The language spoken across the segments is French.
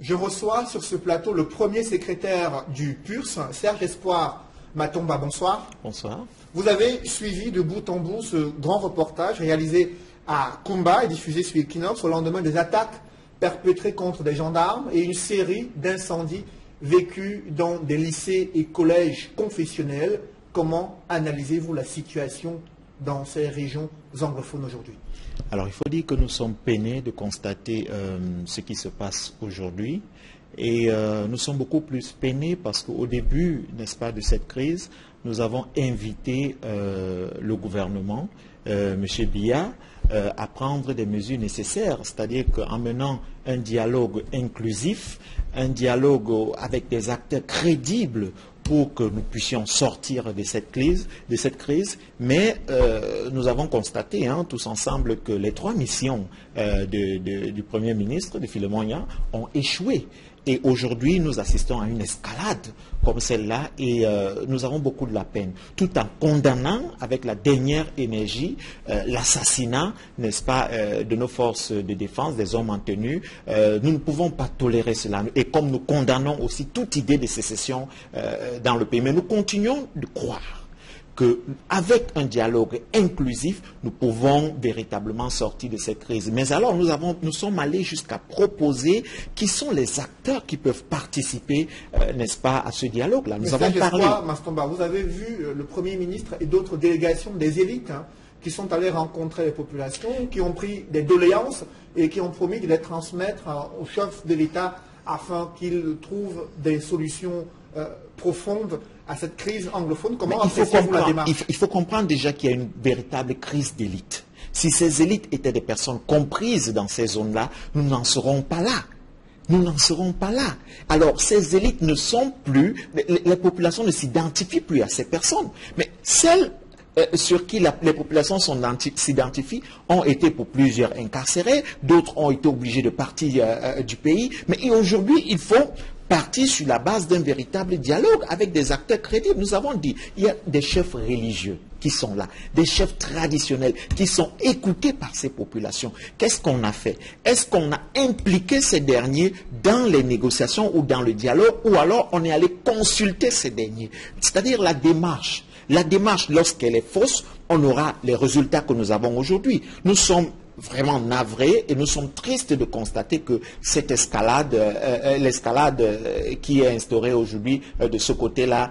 Je reçois sur ce plateau le premier secrétaire du PURS, Serge Espoir Matomba. Bonsoir. Bonsoir. Vous avez suivi de bout en bout ce grand reportage réalisé à Kumba et diffusé sur Equinox au lendemain des attaques perpétrées contre des gendarmes et une série d'incendies vécus dans des lycées et collèges confessionnels. Comment analysez-vous la situation dans ces régions anglophones aujourd'hui? Alors, il faut dire que nous sommes peinés de constater ce qui se passe aujourd'hui. Et nous sommes beaucoup plus peinés parce qu'au début, n'est-ce pas, de cette crise, nous avons invité le gouvernement, M. Biya, à prendre des mesures nécessaires, c'est-à-dire qu'en menant un dialogue inclusif, un dialogue avec des acteurs crédibles pour que nous puissions sortir de cette crise, mais nous avons constaté tous ensemble que les trois missions du Premier ministre, de Philemon Nya, ont échoué. Et aujourd'hui, nous assistons à une escalade comme celle-là et nous avons beaucoup de la peine, tout en condamnant avec la dernière énergie l'assassinat, n'est-ce pas, de nos forces de défense, des hommes en tenue. Nous ne pouvons pas tolérer cela. Et comme nous condamnons aussi toute idée de sécession dans le pays, mais nous continuons de croire qu'avec un dialogue inclusif, nous pouvons véritablement sortir de cette crise. Mais alors, nous sommes allés jusqu'à proposer qui sont les acteurs qui peuvent participer, n'est-ce pas, à ce dialogue-là. Nous avons parlé... Mastomba, vous avez vu le Premier ministre et d'autres délégations des élites qui sont allées rencontrer les populations, qui ont pris des doléances et qui ont promis de les transmettre au chef de l'État afin qu'il trouve des solutions profondes à cette crise anglophone. Comment appréciez-vous la démarche? Il faut comprendre déjà qu'il y a une véritable crise d'élite. Si ces élites étaient des personnes comprises dans ces zones-là, nous n'en serons pas là. Nous n'en serons pas là. Alors, ces élites ne sont plus, les populations ne s'identifient plus à ces personnes. Mais celles sur qui les populations s'identifient ont été pour plusieurs incarcérés, d'autres ont été obligés de partir du pays. Mais aujourd'hui, il faut partir sur la base d'un véritable dialogue avec des acteurs crédibles. Nous avons dit, il y a des chefs religieux qui sont là, des chefs traditionnels qui sont écoutés par ces populations. Qu'est-ce qu'on a fait? Est-ce qu'on a impliqué ces derniers dans les négociations ou dans le dialogue, ou alors on est allé consulter ces derniers? C'est-à-dire la démarche. La démarche, lorsqu'elle est fausse, on aura les résultats que nous avons aujourd'hui. Nous sommes vraiment navrés et nous sommes tristes de constater que cette escalade, l'escalade qui est instaurée aujourd'hui de ce côté-là,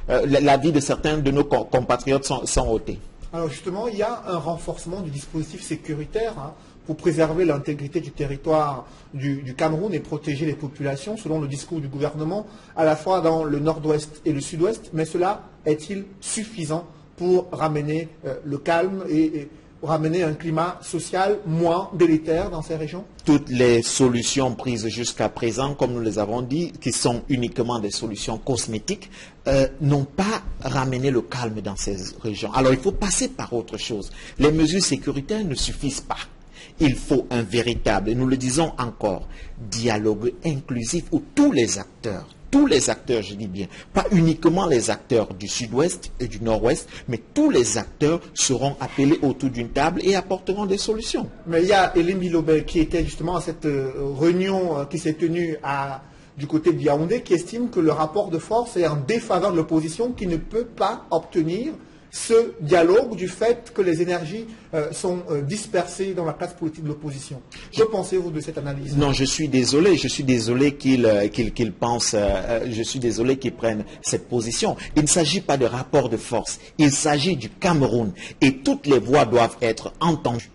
la vie de certains de nos compatriotes sont ôtées. Alors justement, il y a un renforcement du dispositif sécuritaire pour préserver l'intégrité du territoire du Cameroun et protéger les populations, selon le discours du gouvernement, à la fois dans le nord-ouest et le sud-ouest. Mais cela est-il suffisant pour ramener le calme et ramener un climat social moins délétère dans ces régions? Toutes les solutions prises jusqu'à présent, comme nous les avons dit, qui sont uniquement des solutions cosmétiques, n'ont pas ramené le calme dans ces régions. Alors il faut passer par autre chose. Les mesures sécuritaires ne suffisent pas. Il faut un véritable, et nous le disons encore, dialogue inclusif où tous les acteurs, je dis bien, pas uniquement les acteurs du sud-ouest et du nord-ouest, mais tous les acteurs seront appelés autour d'une table et apporteront des solutions. Mais il y a Elim Bilobé qui était justement à cette réunion qui s'est tenue du côté de Yaoundé, qui estime que le rapport de force est en défaveur de l'opposition, qui ne peut pas obtenir ce dialogue du fait que les énergies sont dispersées dans la classe politique de l'opposition. Que pensez-vous de cette analyse? Non, je suis désolé qu'il pense, je suis désolé qu'il prenne cette position. Il ne s'agit pas de rapport de force, il s'agit du Cameroun et toutes les voix doivent être entendues.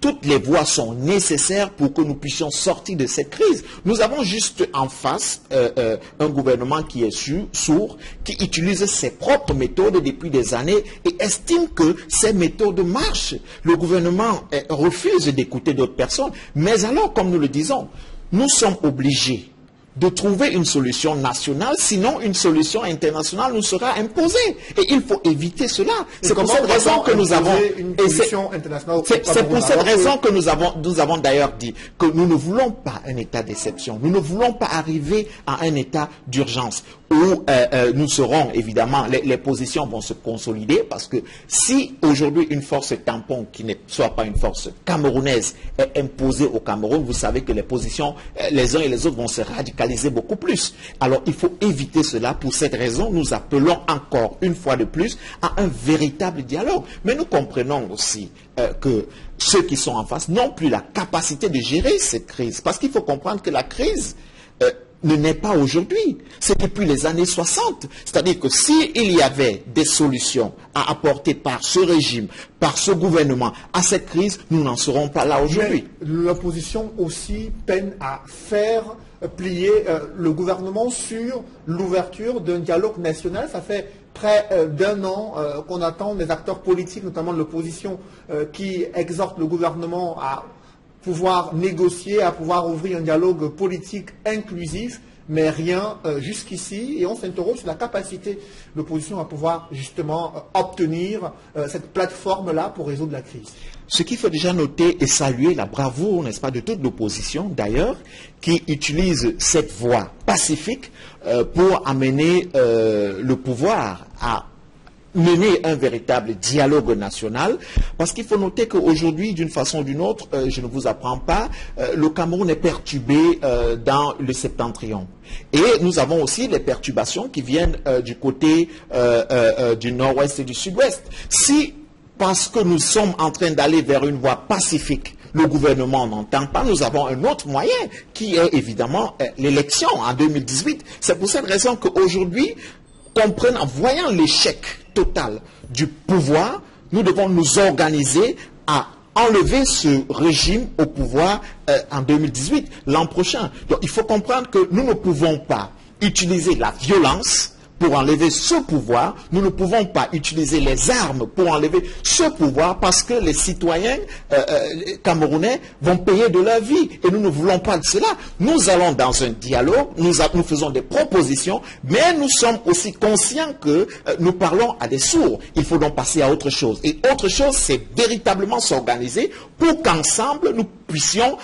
Toutes les voix sont nécessaires pour que nous puissions sortir de cette crise. Nous avons juste en face un gouvernement qui est sourd, qui utilise ses propres méthodes depuis des années et estime que ces méthodes marchent. Le gouvernement refuse d'écouter d'autres personnes. Mais alors, comme nous le disons, nous sommes obligés de trouver une solution nationale, sinon une solution internationale nous sera imposée. Et il faut éviter cela. C'est pour cette raison que nous avons... C'est pour cette raison que nous avons d'ailleurs dit que nous ne voulons pas un état d'exception. Nous ne voulons pas arriver à un état d'urgence où nous serons, évidemment, les positions vont se consolider, parce que si aujourd'hui une force tampon qui ne soit pas une force camerounaise est imposée au Cameroun, vous savez que les positions, les uns et les autres vont se radicaliser beaucoup plus. Alors il faut éviter cela. Pour cette raison, nous appelons encore une fois de plus à un véritable dialogue. Mais nous comprenons aussi que ceux qui sont en face n'ont plus la capacité de gérer cette crise. Parce qu'il faut comprendre que la crise ne naît pas aujourd'hui. C'est depuis les années 60. C'est-à-dire que s'il y avait des solutions à apporter par ce régime, par ce gouvernement, à cette crise, nous n'en serons pas là aujourd'hui. L'opposition aussi peine à faire plier le gouvernement sur l'ouverture d'un dialogue national. Ça fait près d'un an qu'on attend des acteurs politiques, notamment de l'opposition, qui exhortent le gouvernement à pouvoir négocier, à pouvoir ouvrir un dialogue politique inclusif, mais rien jusqu'ici. Et on s'interroge sur la capacité de l'opposition à pouvoir justement obtenir cette plateforme-là pour résoudre la crise. Ce qu'il faut déjà noter et saluer la bravoure, n'est-ce pas, de toute l'opposition d'ailleurs, qui utilise cette voie pacifique pour amener le pouvoir à mener un véritable dialogue national, parce qu'il faut noter qu'aujourd'hui, d'une façon ou d'une autre, je ne vous apprends pas, le Cameroun est perturbé dans le septentrion. Et nous avons aussi les perturbations qui viennent du côté du nord-ouest et du sud-ouest. Si, parce que nous sommes en train d'aller vers une voie pacifique, le gouvernement n'entend pas, nous avons un autre moyen qui est évidemment l'élection en 2018. C'est pour cette raison qu'aujourd'hui, en voyant l'échec total du pouvoir, nous devons nous organiser à enlever ce régime au pouvoir en 2018, l'an prochain. Donc il faut comprendre que nous ne pouvons pas utiliser la violence pour enlever ce pouvoir. Nous ne pouvons pas utiliser les armes pour enlever ce pouvoir, parce que les citoyens camerounais vont payer de leur vie. Et nous ne voulons pas de cela. Nous allons dans un dialogue, nous faisons des propositions, mais nous sommes aussi conscients que nous parlons à des sourds. Il faut donc passer à autre chose. Et autre chose, c'est véritablement s'organiser pour qu'ensemble nous puissions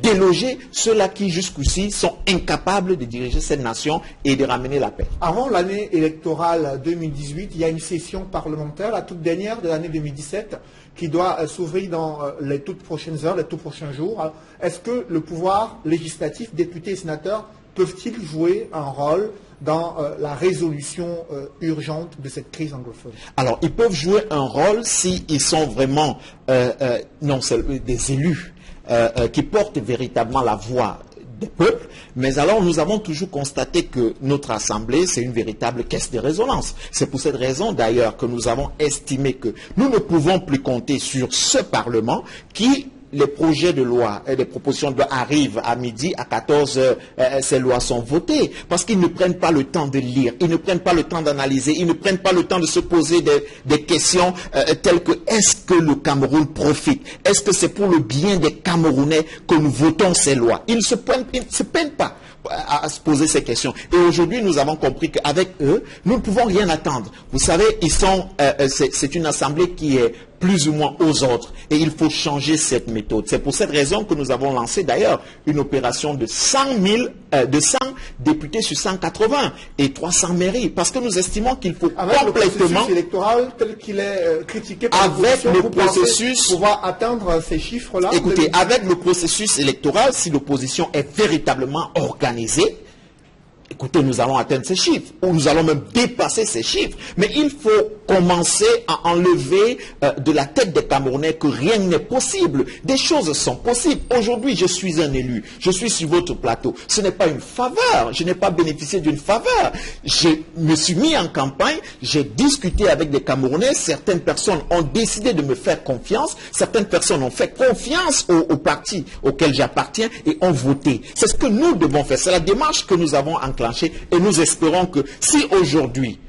déloger ceux-là qui jusqu'ici sont incapables de diriger cette nation et de ramener la paix. Avant l'année électorale 2018, il y a une session parlementaire, la toute dernière de l'année 2017, qui doit s'ouvrir dans les toutes prochaines heures, les tout prochains jours. Est-ce que le pouvoir législatif, députés et sénateurs, peuvent-ils jouer un rôle dans la résolution urgente de cette crise anglophone? Alors, ils peuvent jouer un rôle s'ils sont vraiment des élus qui portent véritablement la voix des peuples, mais alors nous avons toujours constaté que notre Assemblée, c'est une véritable caisse de résonance. C'est pour cette raison d'ailleurs que nous avons estimé que nous ne pouvons plus compter sur ce Parlement qui, les projets de loi et les propositions de loi arrivent à midi, à 14 heures, ces lois sont votées, parce qu'ils ne prennent pas le temps de lire, ils ne prennent pas le temps d'analyser, ils ne prennent pas le temps de se poser des questions telles que est-ce que le Cameroun profite? Est-ce que c'est pour le bien des Camerounais que nous votons ces lois? Ils ne se peignent pas à se poser ces questions. Et aujourd'hui, nous avons compris qu'avec eux, nous ne pouvons rien attendre. Vous savez, c'est une assemblée qui est plus ou moins aux autres. Et il faut changer cette méthode. C'est pour cette raison que nous avons lancé d'ailleurs une opération de 100 députés sur 180 et 300 mairies. Parce que nous estimons qu'il faut avec complètement... le processus électoral tel qu'il est critiqué par avec le processus... pouvoir atteindre ces chiffres-là. Écoutez, avec le processus électoral, si l'opposition est véritablement organisée, écoutez, nous allons atteindre ces chiffres, ou nous allons même dépasser ces chiffres. Mais il faut commencer à enlever de la tête des Camerounais que rien n'est possible. Des choses sont possibles. Aujourd'hui, je suis un élu, je suis sur votre plateau. Ce n'est pas une faveur, je n'ai pas bénéficié d'une faveur. Je me suis mis en campagne, j'ai discuté avec des Camerounais, certaines personnes ont décidé de me faire confiance, certaines personnes ont fait confiance au parti auquel j'appartiens et ont voté. C'est ce que nous devons faire, c'est la démarche que nous avons enclenchée et nous espérons que si aujourd'hui,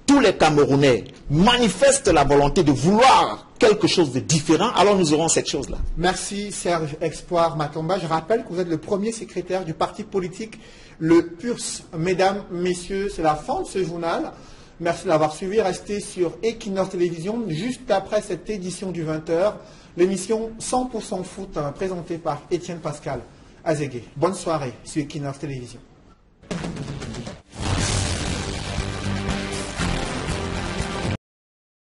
tous les Camerounais manifestent la volonté de vouloir quelque chose de différent, alors nous aurons cette chose-là. Merci Serge Espoir Matomba. Je rappelle que vous êtes le premier secrétaire du parti politique, le PURS. Mesdames, messieurs, c'est la fin de ce journal. Merci d'avoir suivi. Restez sur Equinox Télévision. Juste après cette édition du 20h, l'émission 100% foot présentée par Étienne Pascal Azégué. Bonne soirée sur Equinox Télévision.